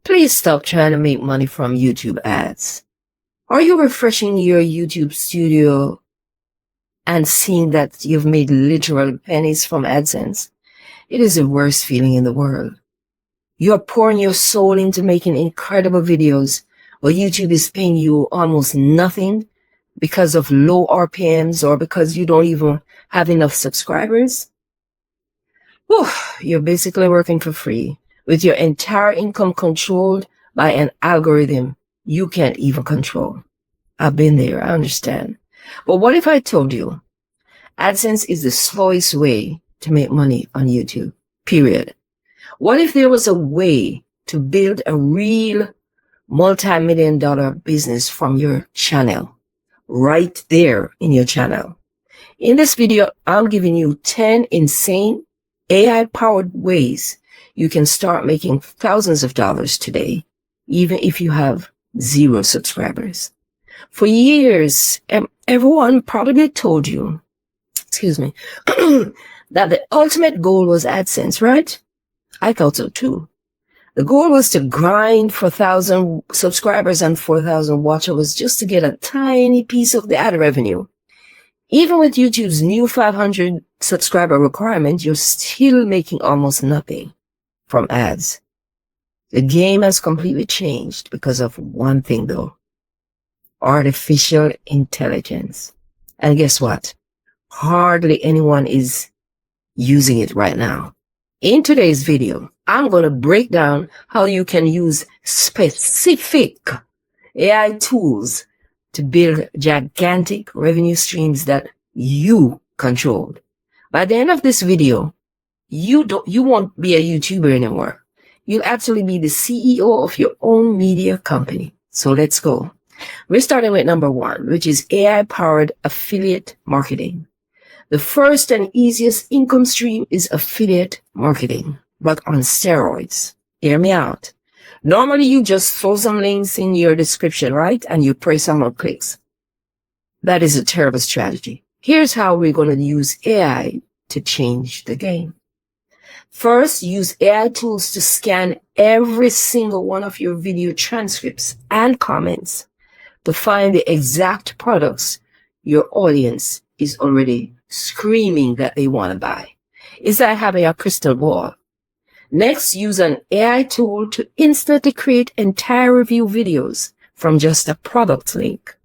Please stop trying to make money from YouTube ads. Are you refreshing your YouTube studio and seeing that you've made literal pennies from Adsense? It is the worst feeling in the world. You're pouring your soul into making incredible videos, but YouTube is paying you almost nothing because of low RPMs or because you don't even have enough subscribers. Whew, you're basically working for free with your entire income controlled by an algorithm you can't even control. I've been there, I understand. But what if I told you AdSense is the slowest way to make money on YouTube, period? What if there was a way to build a real multi-million-dollar business from your channel, right there in your channel? In this video, I'm giving you 10 insane AI-powered ways you can start making thousands of dollars today, even if you have 0 subscribers. For years, everyone probably told you, that the ultimate goal was AdSense, right? I thought so too. The goal was to grind for 1,000 subscribers and 4,000 watchers just to get a tiny piece of the ad revenue. Even with YouTube's new 500 subscriber requirement, you're still making almost nothing from ads. The game has completely changed because of one thing though: artificial intelligence. And guess what? Hardly anyone is using it right now. In today's video, I'm going to break down how you can use specific AI tools to build gigantic revenue streams that you control. By the end of this video, you won't be a YouTuber anymore. You'll actually be the CEO of your own media company. So let's go. We're starting with number 1, which is AI-powered affiliate marketing. The first and easiest income stream is affiliate marketing, but on steroids. Hear me out. Normally, you just throw some links in your description, right? And you pray some more clicks. That is a terrible strategy. Here's how we're going to use AI to change the game. First, use AI tools to scan every single one of your video transcripts and comments to find the exact products your audience is already screaming that they want to buy. It's like having a crystal ball. Next, use an AI tool to instantly create entire review videos from just a product link.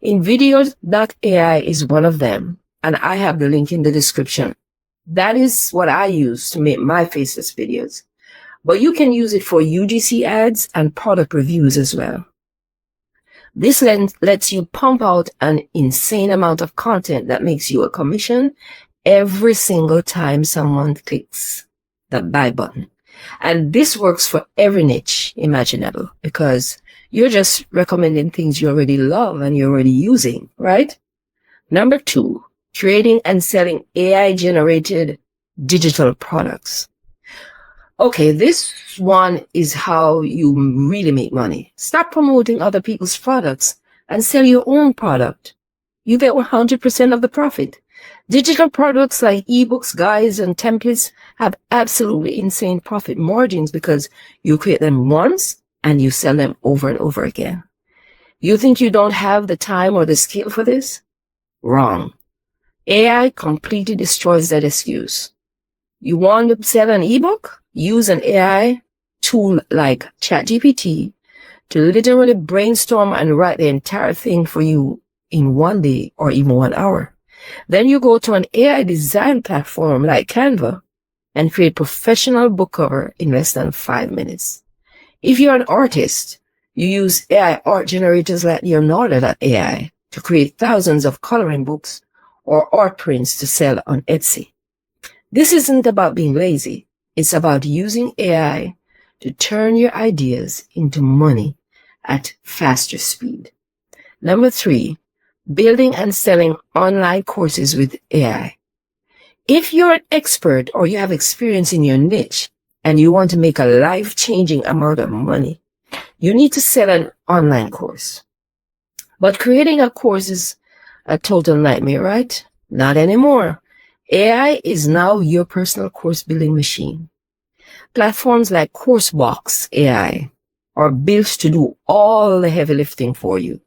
InVideos.ai is one of them, and I have the link in the description. That is what I use to make my faceless videos. But you can use it for UGC ads and product reviews as well. This lets you pump out an insane amount of content that makes you a commission every single time someone clicks the buy button. And this works for every niche imaginable because you're just recommending things you already love and you're already using, right? Number 2, creating and selling AI-generated digital products. Okay, this one is how you really make money. Stop promoting other people's products and sell your own product. You get 100% of the profit. Digital products like ebooks, guides, and templates have absolutely insane profit margins because you create them once and you sell them over and over again. You think you don't have the time or the skill for this? Wrong. AI completely destroys that excuse. You want to sell an ebook? Use an AI tool like ChatGPT to literally brainstorm and write the entire thing for you in 1 day or even 1 hour. Then you go to an AI design platform like Canva and create professional book cover in less than 5 minutes. If you're an artist, you use AI art generators like Leonardo.ai to create thousands of coloring books or art prints to sell on Etsy. This isn't about being lazy. It's about using AI to turn your ideas into money at faster speed. Number 3, building and selling online courses with AI. If you're an expert or you have experience in your niche and you want to make a life-changing amount of money, you need to sell an online course. But creating a course is a total nightmare, right? Not anymore. AI is now your personal course building machine. Platforms like CourseBox AI are built to do all the heavy lifting for you.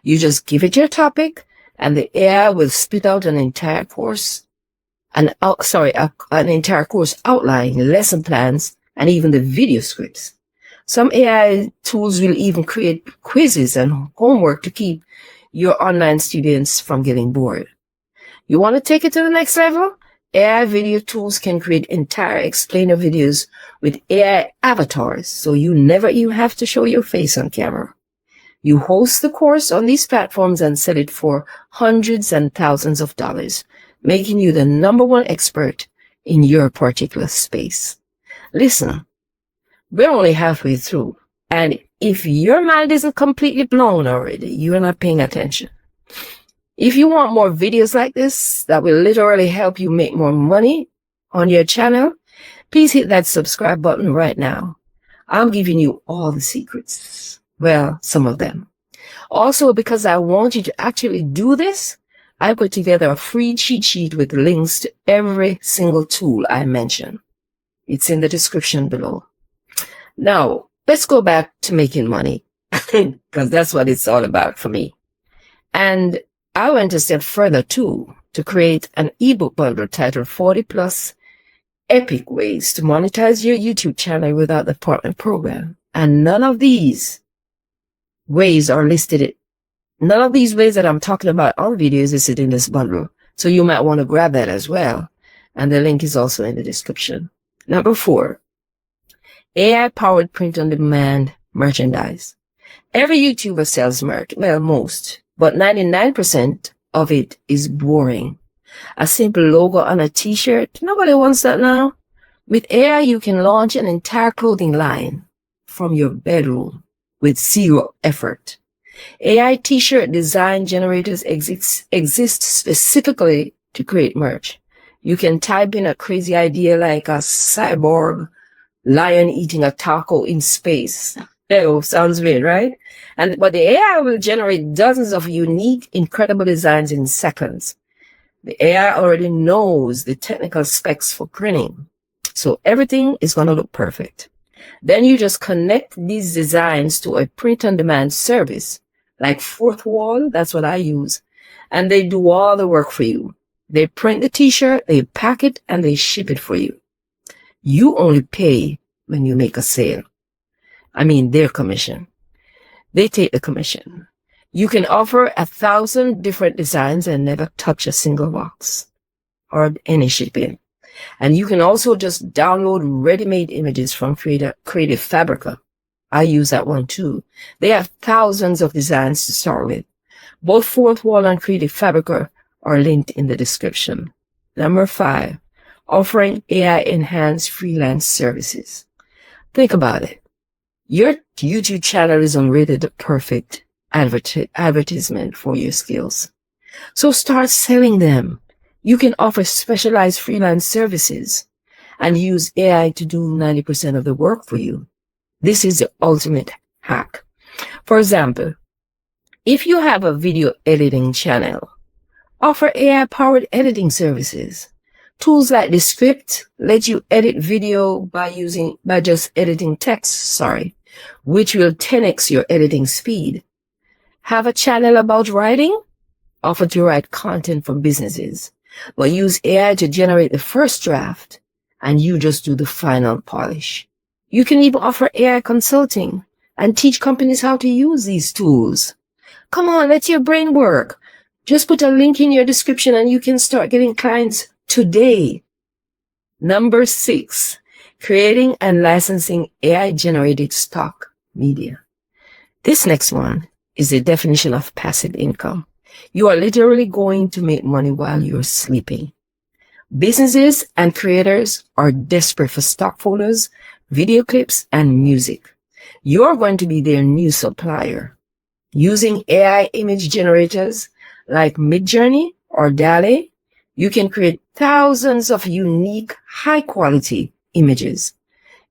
You just give it your topic and the AI will spit out an entire course, an entire course outline, lesson plans, and even the video scripts. Some AI tools will even create quizzes and homework to keep your online students from getting bored. You want to take it to the next level? AI video tools can create entire explainer videos with AI avatars, so you never even have to show your face on camera. You host the course on these platforms and sell it for hundreds and thousands of dollars, making you the #1 expert in your particular space. Listen, we're only halfway through, and if your mind isn't completely blown already, you're not paying attention. If you want more videos like this that will literally help you make more money on your channel, please hit that subscribe button right now. I'm giving you all the secrets. Well, some of them. Also, because I want you to actually do this, I put together a free cheat sheet with links to every single tool I mentioned. It's in the description below. Now, let's go back to making money, because that's what it's all about for me. And I went a step further too, to create an ebook bundle titled 40+ Epic Ways to Monetize Your YouTube Channel Without the Partner Program. And none of these ways that I'm talking about on videos is listed in this bundle. So you might want to grab that as well. And the link is also in the description. Number 4, AI-powered print-on-demand merchandise. Every YouTuber sells merch. Well, most. But 99% of it is boring. A simple logo on a t-shirt, nobody wants that now. With AI, you can launch an entire clothing line from your bedroom with zero effort. AI t-shirt design generators exist specifically to create merch. You can type in a crazy idea like a cyborg lion eating a taco in space. Oh, sounds weird, right? But the AI will generate dozens of unique, incredible designs in seconds. The AI already knows the technical specs for printing, so everything is going to look perfect. Then you just connect these designs to a print-on-demand service, like Fourth Wall, that's what I use, and they do all the work for you. They print the t-shirt, they pack it, and they ship it for you. You only pay when you make a sale. I mean, their commission. They take the commission. You can offer 1,000 different designs and never touch a single box or any shipping. And you can also just download ready-made images from Creative Fabrica. I use that one too. They have thousands of designs to start with. Both Fourth Wall and Creative Fabrica are linked in the description. Number 5, offering AI-enhanced freelance services. Think about it. Your YouTube channel is already the perfect advertisement for your skills. So start selling them. You can offer specialized freelance services and use AI to do 90% of the work for you. This is the ultimate hack. For example, if you have a video editing channel, offer AI-powered editing services. Tools like Descript let you edit video by just editing text, which will 10x your editing speed. Have a channel about writing? Offer to write content for businesses, but use AI to generate the first draft, and you just do the final polish. You can even offer AI consulting and teach companies how to use these tools. Come on, let your brain work. Just put a link in your description and you can start getting clients today. Number 6, creating and licensing AI-generated stock media. This next one is the definition of passive income. You are literally going to make money while you're sleeping. Businesses and creators are desperate for stock photos, video clips, and music. You're going to be their new supplier. Using AI image generators like Midjourney or DALL-E, you can create thousands of unique, high-quality images.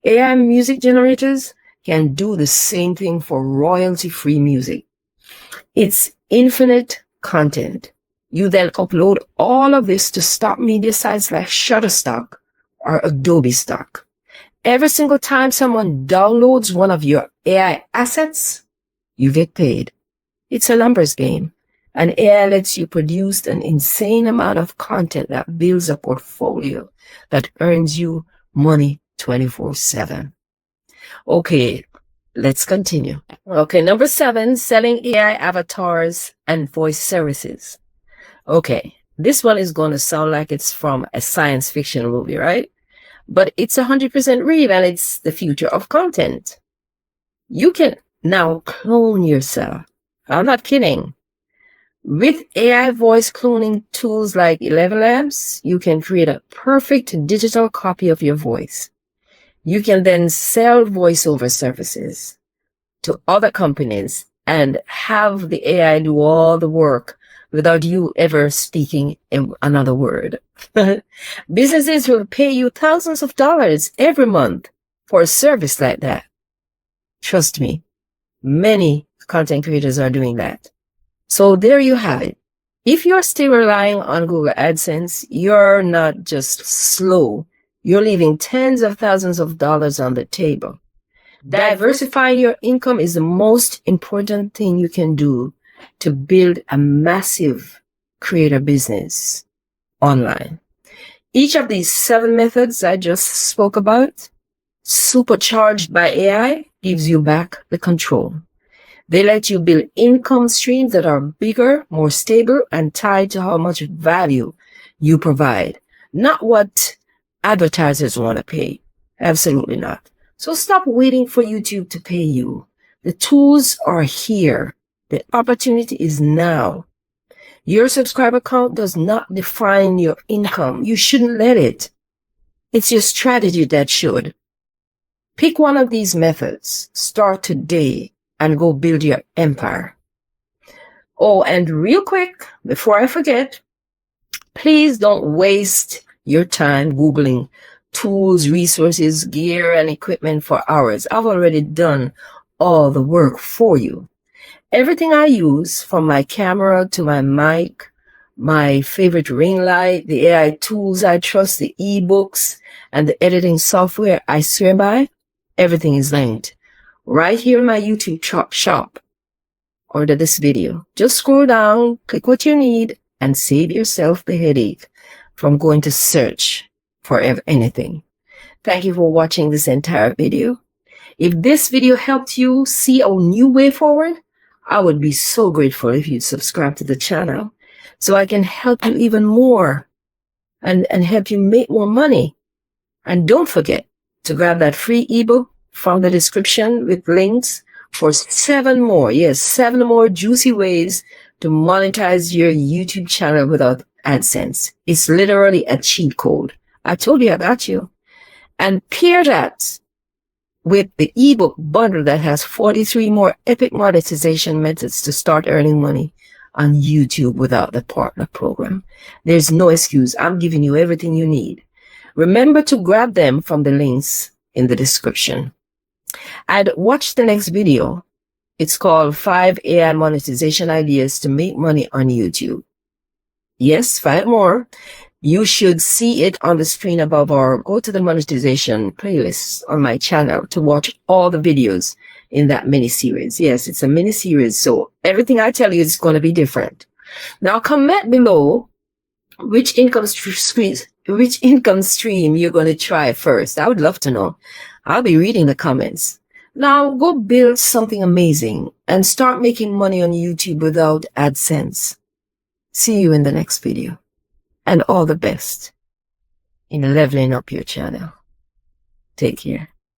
AI music generators can do the same thing for royalty-free music. It's infinite content. You then upload all of this to stock media sites like Shutterstock or Adobe Stock. Every single time someone downloads one of your AI assets, you get paid. It's a numbers game. And AI lets you produce an insane amount of content that builds a portfolio that earns you money 24/7. Okay, let's continue. Okay, number 7, selling AI avatars and voice services. Okay, this one is going to sound like it's from a science fiction movie, right? But it's 100% real, and it's the future of content. You can now clone yourself. I'm not kidding. With AI voice cloning tools like 11 Labs, you can create a perfect digital copy of your voice. You can then sell voiceover services to other companies and have the AI do all the work without you ever speaking another word. Businesses will pay you thousands of dollars every month for a service like that. Trust me, many content creators are doing that. So there you have it. If you're still relying on Google AdSense, you're not just slow. You're leaving tens of thousands of dollars on the table. Diversifying your income is the most important thing you can do to build a massive creator business online. Each of these 7 methods I just spoke about, supercharged by AI, gives you back the control. They let you build income streams that are bigger, more stable, and tied to how much value you provide, not what advertisers want to pay. Absolutely not. So stop waiting for YouTube to pay you. The tools are here. The opportunity is now. Your subscriber count does not define your income. You shouldn't let it. It's your strategy that should. Pick one of these methods. Start today and go build your empire. Oh, and real quick, before I forget, please don't waste your time Googling tools, resources, gear, and equipment for hours. I've already done all the work for you. Everything I use, from my camera to my mic, my favorite ring light, the AI tools I trust, the ebooks, and the editing software I swear by, everything is linked right here in my YouTube shop. Order this video. Just scroll down, click what you need, and save yourself the headache from going to search for anything. Thank you for watching this entire video. If this video helped you see a new way forward, I would be so grateful if you'd subscribe to the channel so I can help you even more and help you make more money. And don't forget to grab that free ebook from the description with links for 7 more juicy ways to monetize your YouTube channel without AdSense. It's literally a cheat code. I told you I got you. And pair that with the ebook bundle that has 43 more epic monetization methods to start earning money on YouTube without the partner program. There's no excuse. I'm giving you everything you need. Remember to grab them from the links in the description. And watch the next video. It's called 5 AI monetization ideas to make money on YouTube. Yes, 5 more. You should see it on the screen above, or go to the monetization playlist on my channel to watch all the videos in that mini series. Yes, it's a mini series, so everything I tell you is going to be different. Now comment below which income stream you're going to try first. I would love to know. I'll be reading the comments. Now go build something amazing and start making money on YouTube without AdSense. See you in the next video. And all the best in leveling up your channel. Take care.